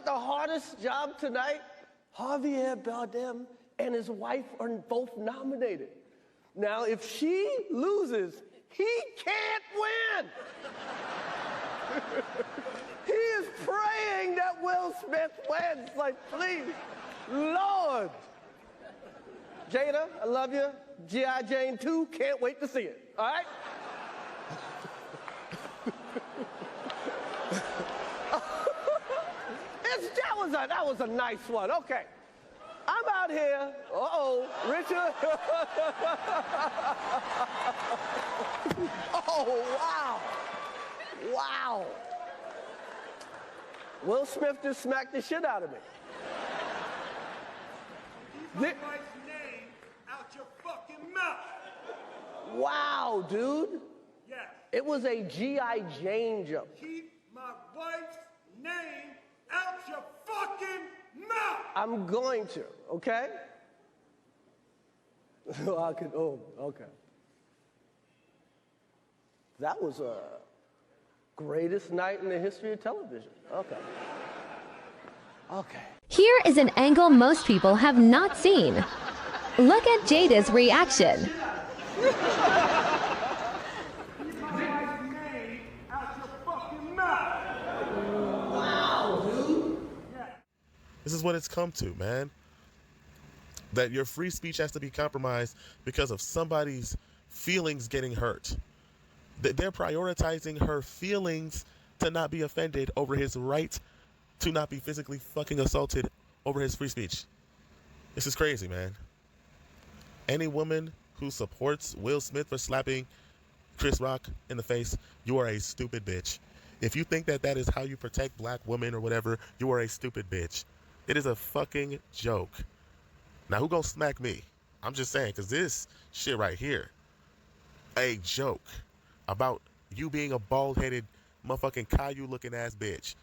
about the hardest job tonight? Javier Bardem and his wife are both nominated. Now, if she loses, he can't win. He is praying that Will Smith wins. Like, please, Lord. Jada, I love you. G.I. Jane 2, can't wait to see it. All right? That was a nice one. Okay. I'm out here. Uh-oh, Richard. Oh, wow. Wow. Will Smith just smacked the shit out of me. Keep my wife's name out your fucking mouth. Wow, dude. Yes. It was a G.I. Jane joke. Keep my wife's name out your fucking mouth. I'm going to, okay? Okay. That was a greatest night in the history of television. Okay. Okay. Here is an angle most people have not seen. Look at Jada's reaction. Keep my wife's name out your fucking mouth. Wow, dude. This is what it's come to, man. That your free speech has to be compromised because of somebody's feelings getting hurt. That they're prioritizing her feelings to not be offended over his right to not be physically fucking assaulted over his free speech. This is crazy, man. Any woman who supports Will Smith for slapping Chris Rock in the face, you are a stupid bitch. If you think that that is how you protect black women or whatever, you are a stupid bitch. It is a fucking joke. Now, who gonna smack me? I'm just saying, because this shit right here, a joke about you being a bald-headed motherfucking Caillou-looking ass bitch.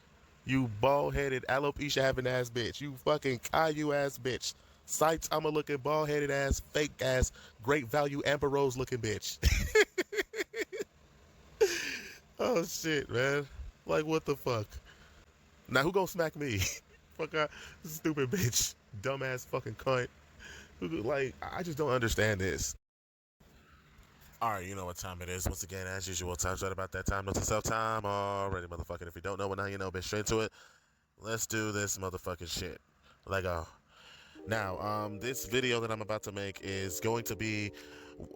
You bald-headed alopecia having ass bitch. You fucking Caillou ass bitch. Sights, I'm a looking bald-headed ass, fake ass, great value Amber Rose looking bitch. Oh shit, man. Like, what the fuck? Now, who gonna smack me? Fuck out, stupid bitch, dumbass fucking cunt. Like, I just don't understand this. All right, you know what time it is. Once again, as usual, time's right about that time. Note to self time already, motherfucker. If you don't know, well, now you know. Bitch, straight to it. Let's do this motherfucking shit. Let go. Now, this video that I'm about to make is going to be,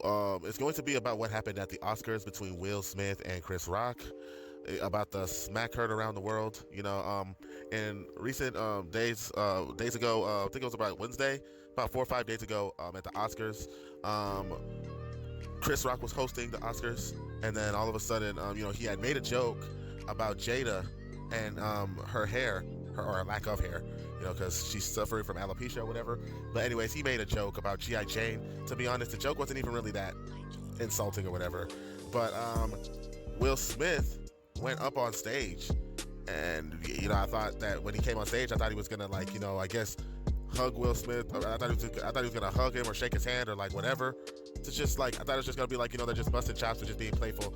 about what happened at the Oscars between Will Smith and Chris Rock. About the smack heard around the world, you know, in recent days ago, I think it was about Wednesday, about 4 or 5 days ago, at the Oscars, Chris Rock was hosting the Oscars, and then all of a sudden, you know, he had made a joke about Jada and her hair, or lack of hair, you know, because she's suffering from alopecia or whatever. But anyways, he made a joke about G.I. Jane. To be honest, the joke wasn't even really that insulting or whatever. But Will Smith went up on stage, and you know, I thought that when he came on stage, I thought he was gonna, like, you know, I guess hug Will Smith. I thought he was gonna hug him or shake his hand or like whatever. It's just like, I thought it was just gonna be like, you know, they're just busting chops or just being playful.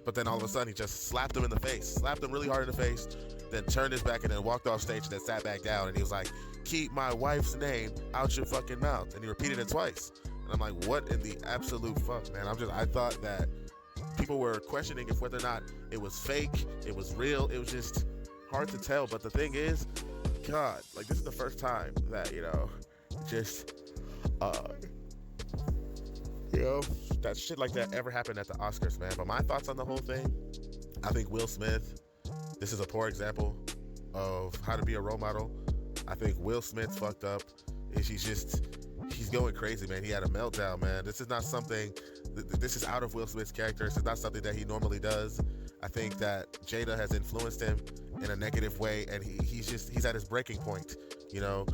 But then all of a sudden he just slapped him in the face, slapped him really hard in the face, then turned his back and then walked off stage and then sat back down, and he was like, "Keep my wife's name out your fucking mouth," and he repeated it twice. And I'm like, what in the absolute fuck, man? I thought that people were questioning if whether or not it was fake, it was real. It was just hard to tell. But the thing is, God, like, this is the first time that, you know, just, you know, that shit like that ever happened at the Oscars, man. But my thoughts on the whole thing, I think Will Smith, this is a poor example of how to be a role model. I think Will Smith fucked up. He's going crazy, man. He had a meltdown, man. This is not something, this is out of Will Smith's character. This is not something that he normally does. I think that Jada has influenced him in a negative way, and he's at his breaking point, you know.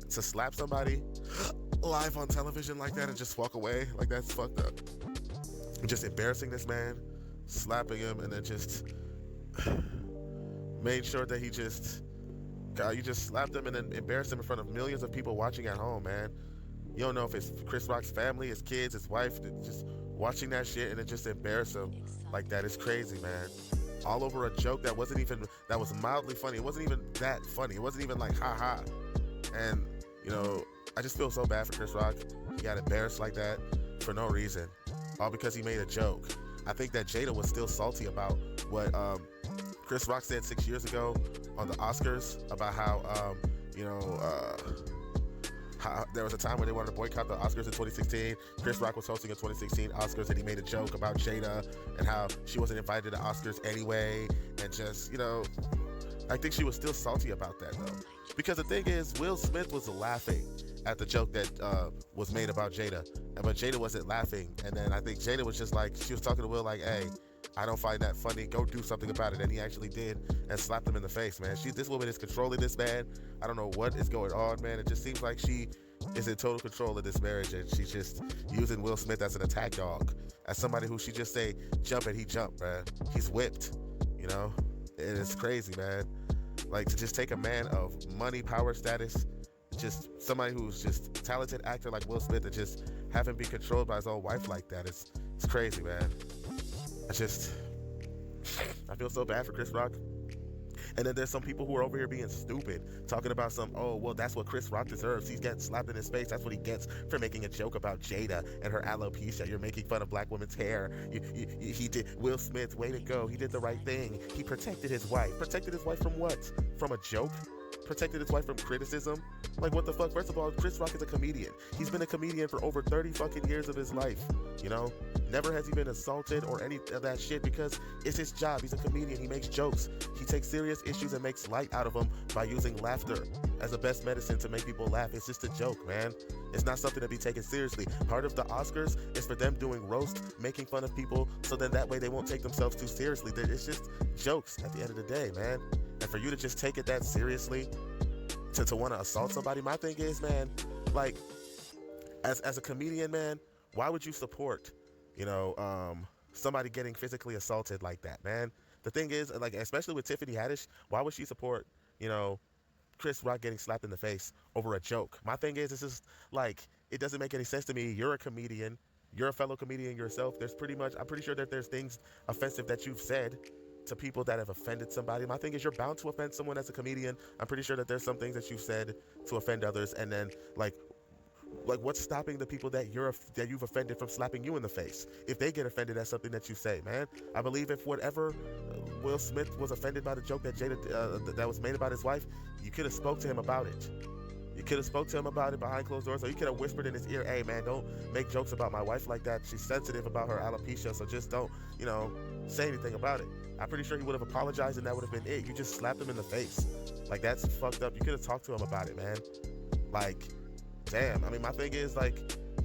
To slap somebody live on television like that and just walk away, like, that's fucked up. Just embarrassing this man, slapping him, and then just made sure that you just slapped him and then embarrassed him in front of millions of people watching at home, man. You don't know if it's Chris Rock's family, his kids, his wife, just watching that shit and then just embarrass him like that is crazy, man. all over a joke that was mildly funny. It wasn't even that funny. It wasn't even like ha ha. And you know, I just feel so bad for Chris Rock. He got embarrassed like that for no reason, all because he made a joke. I think that Jada was still salty about what Chris Rock said 6 years ago on the Oscars about how how there was a time when they wanted to boycott the Oscars in 2016. Chris Rock was hosting a 2016 Oscars and he made a joke about Jada and how she wasn't invited to the Oscars anyway, and just, you know, I think she was still salty about that though. Because the thing is, Will Smith was laughing at the joke that was made about Jada, but Jada wasn't laughing. And then I think Jada was just like, she was talking to Will like, hey, I don't find that funny. Go do something about it. And he actually did and slapped him in the face, man. This woman is controlling this man. I don't know what is going on, man. It just seems like she is in total control of this marriage, and she's just using Will Smith as an attack dog, as somebody who she just say, jump and he jump, man. He's whipped, you know? And it's crazy, man. Like, to just take a man of money, power, status, just somebody who's just a talented actor like Will Smith, and just have him be controlled by his own wife like that. It's crazy, man. I feel so bad for Chris Rock. And then there's some people who are over here being stupid, talking about oh, well, that's what Chris Rock deserves. He's getting slapped in his face. That's what he gets for making a joke about Jada and her alopecia. You're making fun of black women's hair. He did, Will Smith, way to go. He did the right thing. He protected his wife. Protected his wife from what? From a joke? Protected his wife from criticism? Like, what the fuck? First of all, Chris Rock is a comedian. He's been a comedian for over 30 fucking years of his life, you know? Never has he been assaulted or any of that shit, because it's his job. He's a comedian. He makes jokes. He takes serious issues and makes light out of them by using laughter as the best medicine to make people laugh. It's just a joke, man. It's not something to be taken seriously. Part of the Oscars is for them doing roast, making fun of people, so then that way they won't take themselves too seriously. It's just jokes at the end of the day, man. And for you to just take it that seriously, to want to assault somebody, my thing is, man, like, as a comedian, man, why would you support, you know, somebody getting physically assaulted like that, man? The thing is, like, especially with Tiffany Haddish, why would she support, you know, Chris Rock getting slapped in the face over a joke? My thing is, it's just, like, it doesn't make any sense to me. You're a comedian. You're a fellow comedian yourself. I'm pretty sure that there's things offensive that you've said to people that have offended somebody. My thing is, you're bound to offend someone as a comedian. I'm pretty sure that there's some things that you've said to offend others, and then, like what's stopping the people that you've offended from slapping you in the face if they get offended at something that you say, man? I believe if whatever Will Smith was offended by the joke that Jada that was made about his wife, you could have spoke to him about it. You could have spoke to him about it behind closed doors, or you could have whispered in his ear, hey, man, don't make jokes about my wife like that. She's sensitive about her alopecia, so just don't, you know, say anything about it. I'm pretty sure he would have apologized and that would have been it. You just slapped him in the face. Like, that's fucked up. You could have talked to him about it, man. Like, damn. I mean, my thing is, like,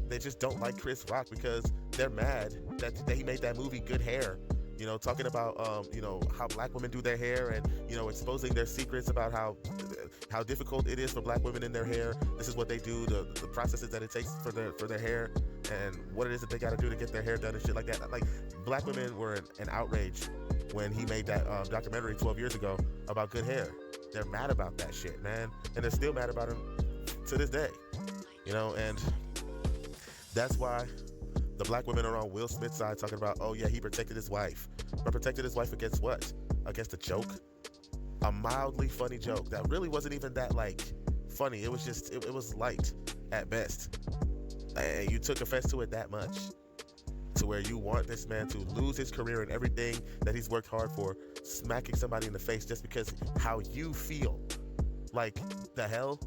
they just don't like Chris Rock because they're mad that he made that movie Good Hair. You know, talking about, you know, how black women do their hair, and, you know, exposing their secrets about how difficult it is for black women in their hair. This is what they do, the processes that it takes for their hair, and what it is that they got to do to get their hair done and shit like that. Like, black women were in outrage when he made that documentary 12 years ago about Good Hair. They're mad about that shit, man. And they're still mad about him to this day. You know, and that's why the black women are on Will Smith's side talking about, oh yeah, he protected his wife. But protected his wife against what? Against a joke? A mildly funny joke that really wasn't even that, like, funny. It was just, it was light at best. And you took offense to it that much, to where you want this man to lose his career and everything that he's worked hard for, smacking somebody in the face just because how you feel. Like, the hell?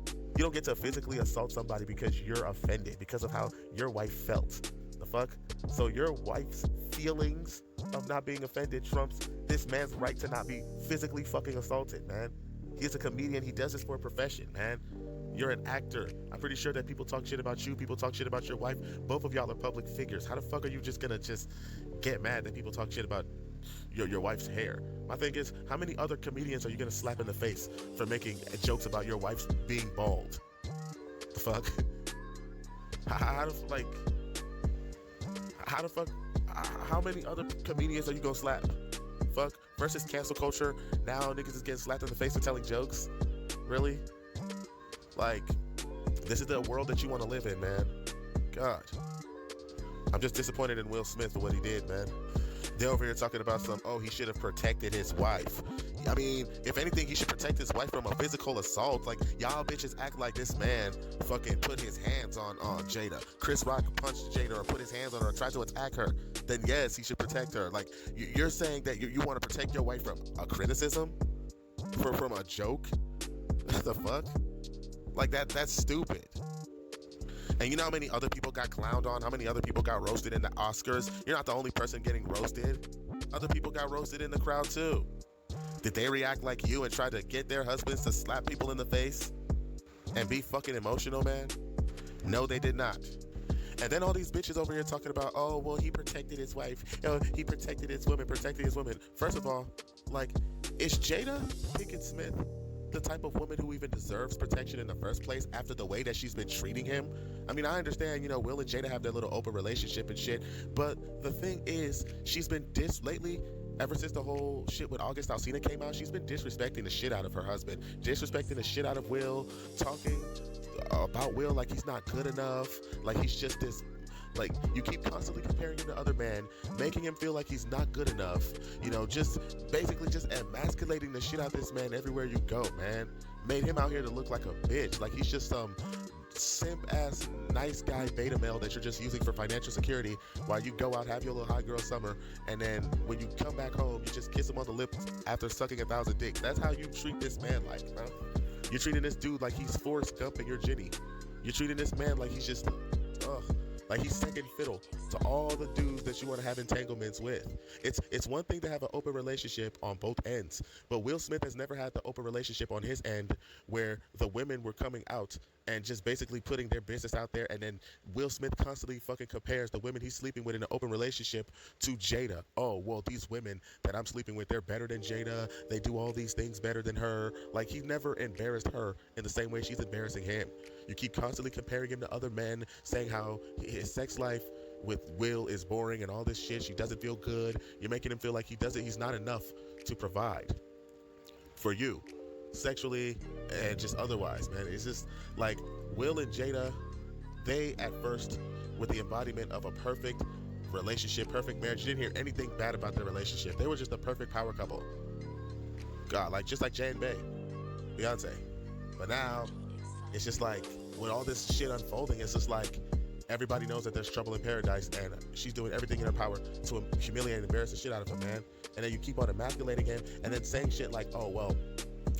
You don't get to physically assault somebody because you're offended, because of how your wife felt. The fuck? So your wife's feelings of not being offended trumps this man's right to not be physically fucking assaulted, man. He's a comedian. He does this for a profession, man. You're an actor. I'm pretty sure that people talk shit about you. People talk shit about your wife. Both of y'all are public figures. How the fuck are you just gonna just get mad that people talk shit about your wife's hair? My thing is, how many other comedians are you gonna slap in the face for making jokes about your wife's being bald? The fuck? How many other comedians are you gonna slap? Fuck. Versus cancel culture. Now niggas is getting slapped in the face for telling jokes. Really? Like, this is the world that you want to live in, man. God. I'm just disappointed in Will Smith for what he did, man. They're over here talking about oh, he should have protected his wife. I mean, if anything, he should protect his wife from a physical assault. Like, y'all bitches act like this man fucking put his hands on Jada. Chris Rock punched Jada or put his hands on her or tried to attack her. Then yes, he should protect her. Like, you're saying that you want to protect your wife from a criticism? From a joke? What the fuck? Like, that's stupid. And you know how many other people got clowned on? How many other people got roasted in the Oscars? You're not the only person getting roasted. Other people got roasted in the crowd too. Did they react like you and try to get their husbands to slap people in the face and be fucking emotional, man? No, they did not. And then all these bitches over here talking about, oh, well, he protected his wife. Oh, he protected his women, protected his women. First of all, like, is Jada Pinkett Smith the type of woman who even deserves protection in the first place after the way that she's been treating him? I mean, I understand, you know, Will and Jada have their little open relationship and shit, but the thing is, she's been dissed lately. Ever since the whole shit with August Alsina came out, she's been disrespecting the shit out of her husband, disrespecting the shit out of Will, talking about Will like he's not good enough, like he's just this. Like, you keep constantly comparing him to other men, making him feel like he's not good enough, you know, just basically just emasculating the shit out of this man everywhere you go, man. Made him out here to look like a bitch, like he's just some simp-ass nice guy beta male that you're just using for financial security while you go out, have your little hot girl summer, and then when you come back home, you just kiss him on the lips after sucking 1,000 dicks. That's how you treat this man, like, bro. You're treating this dude like he's Forrest Gump and you're Ginny. You're treating this man like he's just, like he's second fiddle to all the dudes that you want to have entanglements with. It's one thing to have an open relationship on both ends, but Will Smith has never had the open relationship on his end where the women were coming out and just basically putting their business out there, and then Will Smith constantly fucking compares the women he's sleeping with in an open relationship to Jada. Oh, well, these women that I'm sleeping with, they're better than Jada. They do all these things better than her. Like, he never embarrassed her in the same way she's embarrassing him. You keep constantly comparing him to other men, saying how his sex life with Will is boring and all this shit. She doesn't feel good. You're making him feel like he's not enough to provide for you, sexually and just otherwise, man. It's just like Will and Jada, they at first were the embodiment of a perfect relationship, perfect marriage. You didn't hear anything bad about their relationship. They were just a perfect power couple. God, like just like Jay and Bay, Beyonce. But now it's just like with all this shit unfolding, it's just like everybody knows that there's trouble in paradise, and she's doing everything in her power to humiliate and embarrass the shit out of him, man. And then you keep on emasculating him, and then saying shit like, "Oh well,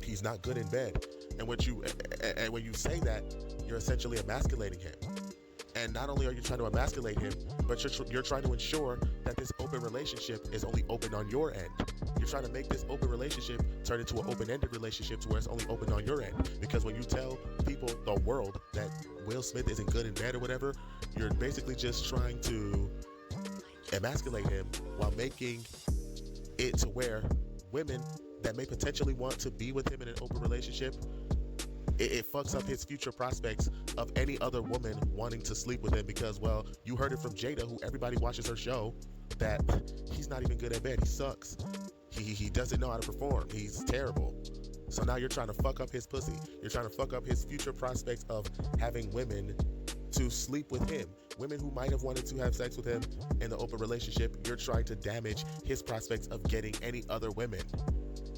he's not good in bed." And when you say that, you're essentially emasculating him. And not only are you trying to emasculate him, but you're trying to ensure that this open relationship is only open on your end. You're trying to make this open relationship turn into an open-ended relationship to where it's only open on your end. Because when you tell people, the world, that Will Smith isn't good in bed or whatever, you're basically just trying to emasculate him while making it to where women that may potentially want to be with him in an open relationship, it fucks up his future prospects of any other woman wanting to sleep with him, because, well, you heard it from Jada, who everybody watches her show, that he's not even good at bed. He sucks. He doesn't know how to perform. He's terrible. So now you're trying to fuck up his pussy. You're trying to fuck up his future prospects of having women to sleep with him. Women who might have wanted to have sex with him in the open relationship, you're trying to damage his prospects of getting any other women.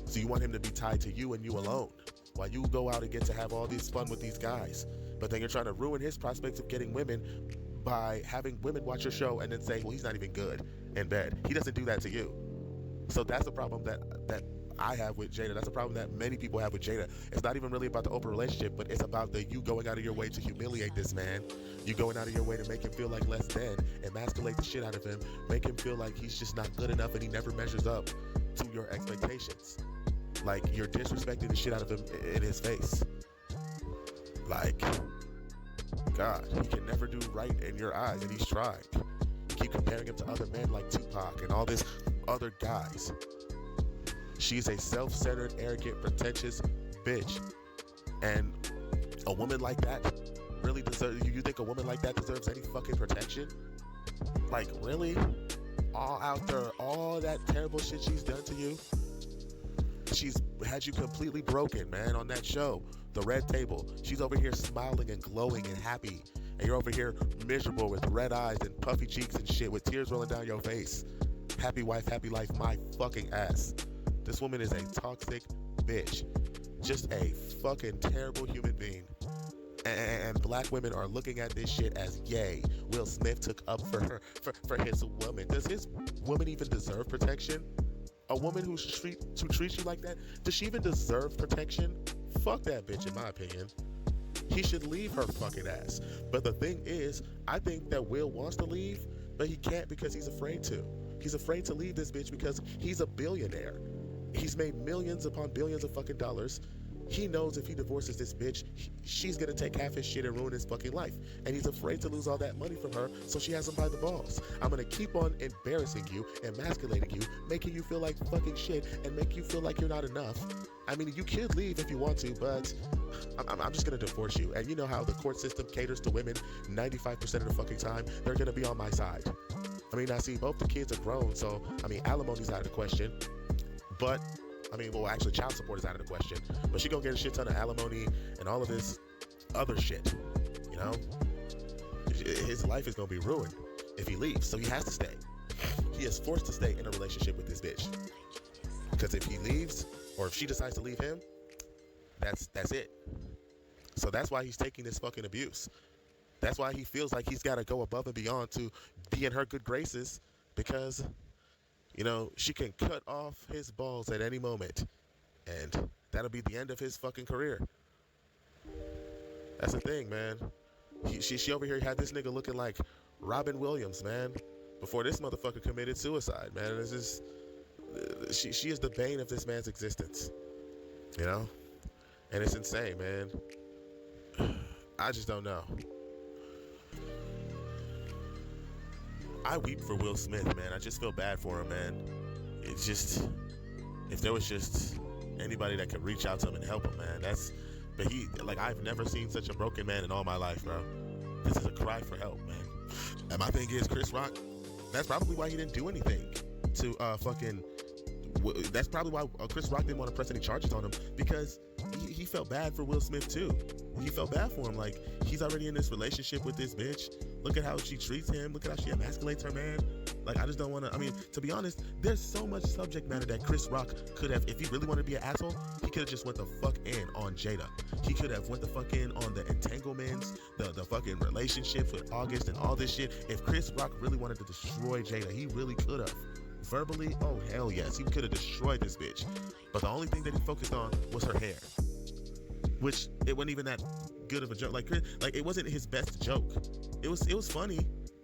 So you want him to be tied to you and you alone, while you go out and get to have all this fun with these guys. But then you're trying to ruin his prospects of getting women by having women watch your show and then say, well, he's not even good in bed. He doesn't do that to you. So that's the problem that I have with Jada. That's a problem that many people have with Jada. It's not even really about the open relationship, but it's about you going out of your way to humiliate this man. You going out of your way to make him feel like less than, emasculate the shit out of him, make him feel like he's just not good enough and he never measures up to your expectations. Like, you're disrespecting the shit out of him in his face. Like, God, he can never do right in your eyes, and he's trying. You keep comparing him to other men like Tupac and all these other guys. She's a self-centered, arrogant, pretentious bitch. And a woman like that really deserves, you think a woman like that deserves any fucking protection? Like, really? All out there, all that terrible shit she's done to you? She's had you completely broken, man, on that show, The Red Table. She's over here smiling and glowing and happy, and you're over here miserable with red eyes and puffy cheeks and shit with tears rolling down your face. Happy wife, happy life, my fucking ass. This woman is a toxic bitch. Just a fucking terrible human being. And black women are looking at this shit as, yay, Will Smith took up for her, for his woman. Does his woman even deserve protection? A woman who treats you like that, does she even deserve protection? Fuck that bitch, in my opinion. He should leave her fucking ass. But the thing is, I think that Will wants to leave, but he can't because he's afraid to. He's afraid to leave this bitch because he's a billionaire. He's made millions upon billions of fucking dollars. He knows if he divorces this bitch, she's gonna take half his shit and ruin his fucking life. And he's afraid to lose all that money from her, so she has him by the balls. I'm gonna keep on embarrassing you, emasculating you, making you feel like fucking shit, and make you feel like you're not enough. I mean, you could leave if you want to, but I'm just gonna divorce you. And you know how the court system caters to women 95% of the fucking time. They're gonna be on my side. I mean, I see both the kids are grown, so, I mean, alimony's out of the question. But, I mean, well, actually, child support is out of the question. But she gonna get a shit ton of alimony and all of this other shit, you know? His life is gonna be ruined if he leaves, so he has to stay. He is forced to stay in a relationship with this bitch. Because if he leaves, or if she decides to leave him, that's it. So that's why he's taking this fucking abuse. That's why he feels like he's gotta go above and beyond to be in her good graces, because, you know, she can cut off his balls at any moment, and that'll be the end of his fucking career. That's the thing, man. She over here had this nigga looking like Robin Williams, man, before this motherfucker committed suicide, man. It's just, she is the bane of this man's existence, you know? And it's insane, man. I just don't know. I weep for Will Smith, man. I just feel bad for him, man. It's just, if there was just anybody that could reach out to him and help him, man, but I've never seen such a broken man in all my life, bro. This is a cry for help, man. And my thing is, Chris Rock, that's probably why he didn't do anything to that's probably why Chris Rock didn't want to press any charges on him, because he felt bad for Will Smith too. He felt bad for him. Like, he's already in this relationship with this bitch. Look at how she treats him. Look at how she emasculates her man. Like, I just don't want to, I mean, to be honest, there's so much subject matter that Chris Rock could have, if he really wanted to be an asshole, he could have just went the fuck in on Jada. He could have went the fuck in on the entanglements, the fucking relationships with August and all this shit. If Chris Rock really wanted to destroy Jada, he really could have. Verbally, oh hell yes, he could have destroyed this bitch. But the only thing that he focused on was her hair, which it wasn't even that good of a joke. Like it wasn't his best joke. It was funny,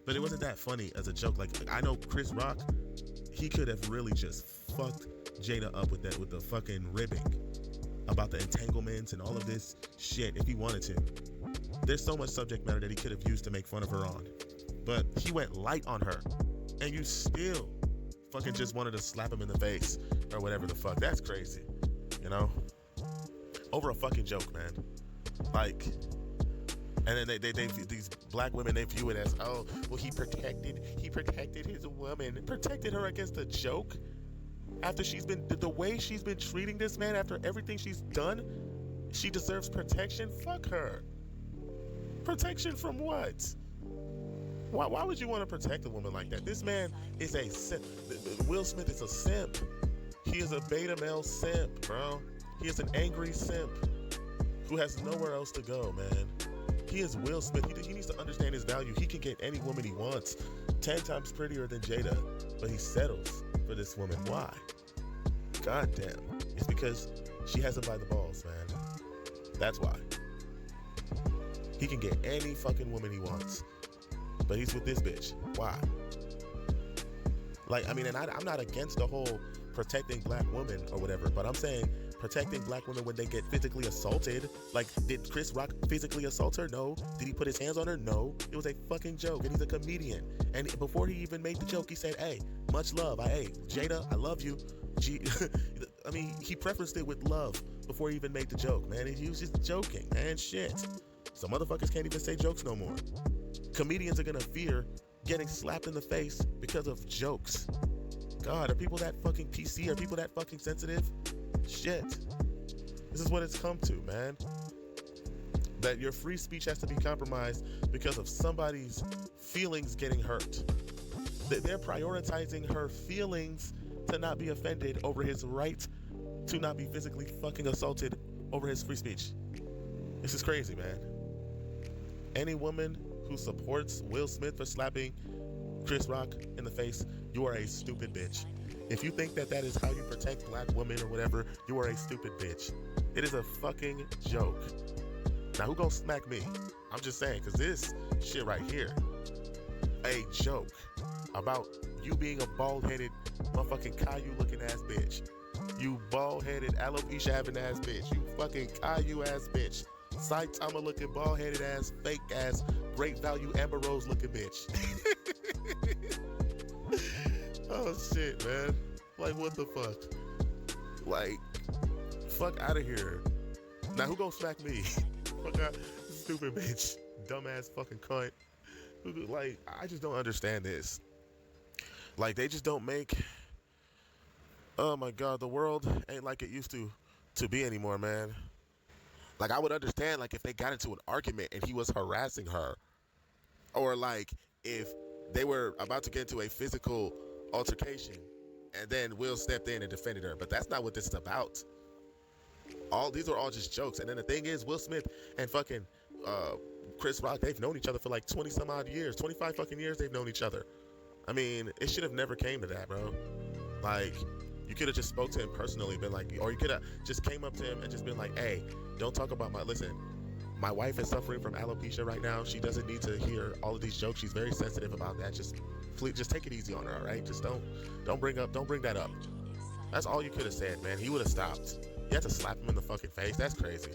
but it wasn't that funny as a joke. Like, I know Chris Rock, he could have really just fucked Jada up with the fucking ribbing about the entanglements and all of this shit if he wanted to. There's so much subject matter that he could have used to make fun of her on, but he went light on her, and you still fucking just wanted to slap him in the face or whatever the fuck. That's crazy, you know? Over a fucking joke, man. Like, and then they these black women, they view it as, oh, well, he protected his woman, protected her against a joke. After the way she's been treating this man, after everything she's done, she deserves protection. Fuck her. Protection from what? Why would you want to protect a woman like that? This man is a simp. Will Smith is a simp. He is a beta male simp, bro. He is an angry simp who has nowhere else to go, man. He is Will Smith. He needs to understand his value. He can get any woman he wants, 10 times prettier than Jada, but he settles for this woman. Why? God damn. It's because she has him by the balls, man. That's why. He can get any fucking woman he wants, but he's with this bitch. Why? Like, I mean, and I'm not against the whole protecting black women or whatever, but I'm saying protecting black women when they get physically assaulted. Like, did Chris Rock physically assault her? No. Did he put his hands on her? No. It was a fucking joke, and he's a comedian. And before he even made the joke, he said, hey, much love. Hey, Jada, I love you. I mean, he prefaced it with love before he even made the joke, man. He was just joking, man. Shit. So motherfuckers can't even say jokes no more. Comedians are gonna fear getting slapped in the face because of jokes. God, are people that fucking PC? Are people that fucking sensitive? Shit. This is what it's come to, man. That your free speech has to be compromised because of somebody's feelings getting hurt. They're prioritizing her feelings to not be offended over his right to not be physically fucking assaulted over his free speech. This is crazy, man. Any woman who supports Will Smith for slapping Chris Rock in the face, you are a stupid bitch. If you think that that is how you protect black women or whatever, you are a stupid bitch. It is a fucking joke. Now, who gonna smack me? I'm just saying, because this shit right here, a joke about you being a bald-headed motherfucking Caillou-looking ass bitch. You bald-headed alopecia having ass bitch. You fucking Caillou ass bitch. Saitama looking bald-headed ass, fake ass, great value Amber Rose looking bitch. Oh shit, man. Like, what the fuck? Like, fuck out of here. Now, who gonna smack me? Fuck out, stupid bitch. Dumbass fucking cunt. Like, I just don't understand this. Like, they just don't make... Oh my God, the world ain't like it used to be anymore, man. Like, I would understand, like, if they got into an argument and he was harassing her. Or, like, if they were about to get into a physical altercation and then Will stepped in and defended her. But that's not what this is about. These are all just jokes. And then the thing is, Will Smith and fucking Chris Rock, they've known each other for like 20 some odd years. 25 fucking years they've known each other. I mean, it should have never came to that, bro. Like, you could have just spoke to him personally, been like, or you could have just came up to him and just been like, hey, don't talk about listen, my wife is suffering from alopecia right now. She doesn't need to hear all of these jokes. She's very sensitive about that. Please, just take it easy on her, all right? Just don't bring that up. That's all you could have said, man. He would have stopped. You had to slap him in the fucking face. That's crazy.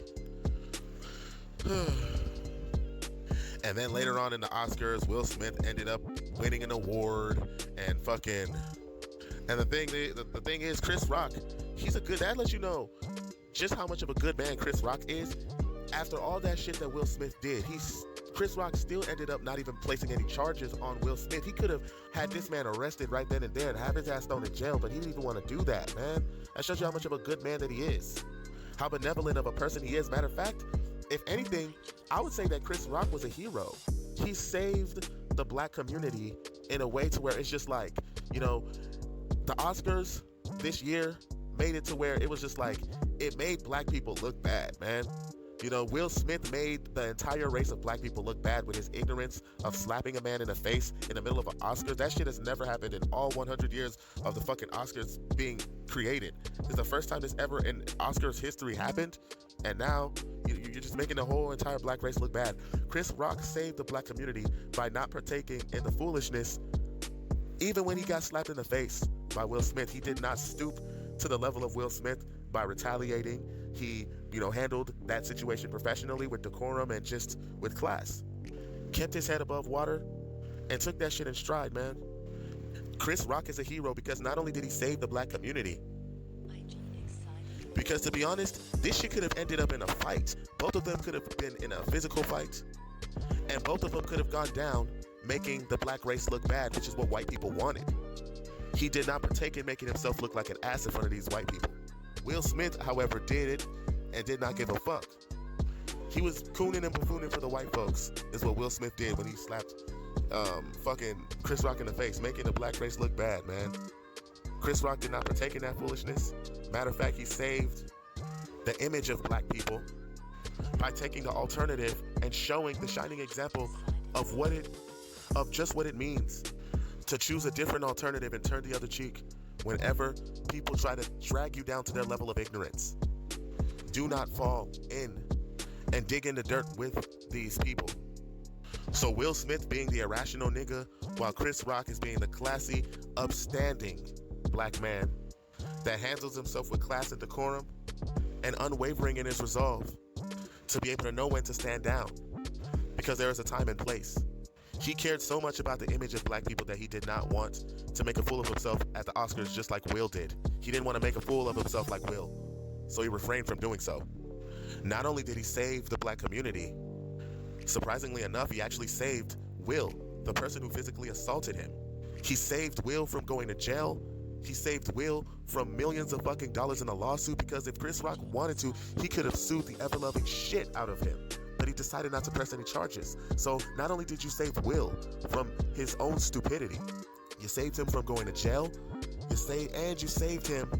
And then later on in the Oscars, Will Smith ended up winning an award and fucking. And the thing is, Chris Rock, he's a good. That lets you know just how much of a good man Chris Rock is. After all that shit that Will Smith did, Chris Rock still ended up not even placing any charges on Will Smith. He could have had this man arrested right then and there and have his ass thrown in jail, but he didn't even want to do that, man. That shows you how much of a good man that he is. How benevolent of a person he is. Matter of fact, if anything, I would say that Chris Rock was a hero. He saved the black community in a way to where it's just like, you know, the Oscars this year made it to where it was just like, it made black people look bad, man. You know, Will Smith made the entire race of black people look bad with his ignorance of slapping a man in the face in the middle of an Oscars. That shit has never happened in all 100 years of the fucking Oscars being created. It's the first time this ever in Oscars history happened, and now you're just making the whole entire black race look bad. Chris Rock saved the black community by not partaking in the foolishness. Even when he got slapped in the face by Will Smith, he did not stoop to the level of Will Smith by retaliating. He, handled that situation professionally with decorum and just with class. Kept his head above water and took that shit in stride, man. Chris Rock is a hero because not only did he save the black community, because to be honest, this shit could have ended up in a fight. Both of them could have been in a physical fight, and both of them could have gone down making the black race look bad, which is what white people wanted. He did not partake in making himself look like an ass in front of these white people. Will Smith, however, did it and did not give a fuck. He was cooning and buffooning for the white folks, is what Will Smith did when he slapped fucking Chris Rock in the face, making the black race look bad, man. Chris Rock did not partake in that foolishness. Matter of fact, he saved the image of black people by taking the alternative and showing the shining example of just what it means to choose a different alternative and turn the other cheek whenever people try to drag you down to their level of ignorance. Do not fall in and dig in the dirt with these people. So Will Smith being the irrational nigga, while Chris Rock is being the classy, upstanding black man that handles himself with class and decorum and unwavering in his resolve to be able to know when to stand down, because there is a time and place. He cared so much about the image of black people that he did not want to make a fool of himself at the Oscars, just like Will did. He didn't want to make a fool of himself like Will, so he refrained from doing so. Not only did he save the black community, surprisingly enough, he actually saved Will, the person who physically assaulted him. He saved Will from going to jail. He saved Will from millions of fucking dollars in a lawsuit, because if Chris Rock wanted to, he could have sued the ever-loving shit out of him. But he decided not to press any charges. So not only did you save Will from his own stupidity, You saved him from going to jail. You saved him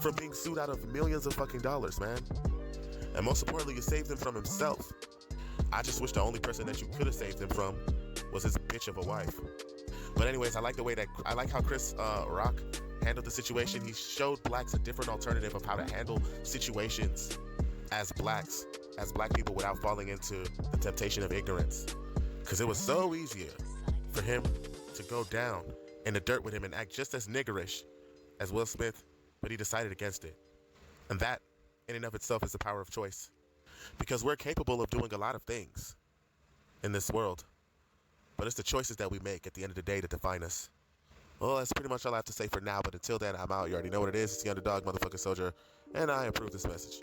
from being sued out of millions of fucking dollars, man. And most importantly, you saved him from himself. I just wish the only person that you could have saved him from was his bitch of a wife. But anyways, I like how Chris Rock handled the situation. He showed blacks a different alternative of how to handle situations as black people without falling into the temptation of ignorance. Because it was so easier for him to go down in the dirt with him and act just as niggerish as Will Smith, but he decided against it. And that, in and of itself, is the power of choice. Because we're capable of doing a lot of things in this world, but it's the choices that we make at the end of the day that define us. Well, that's pretty much all I have to say for now, but until then, I'm out. You already know what it is. It's the Underdog Motherfucking Soldier, and I approve this message.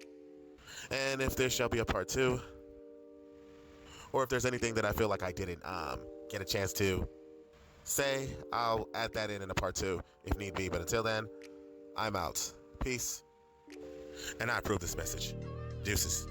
And if there shall be a part 2, or if there's anything that I feel like I didn't get a chance to say, I'll add that in a part 2 if need be. But until then, I'm out. Peace. And I approve this message. Deuces.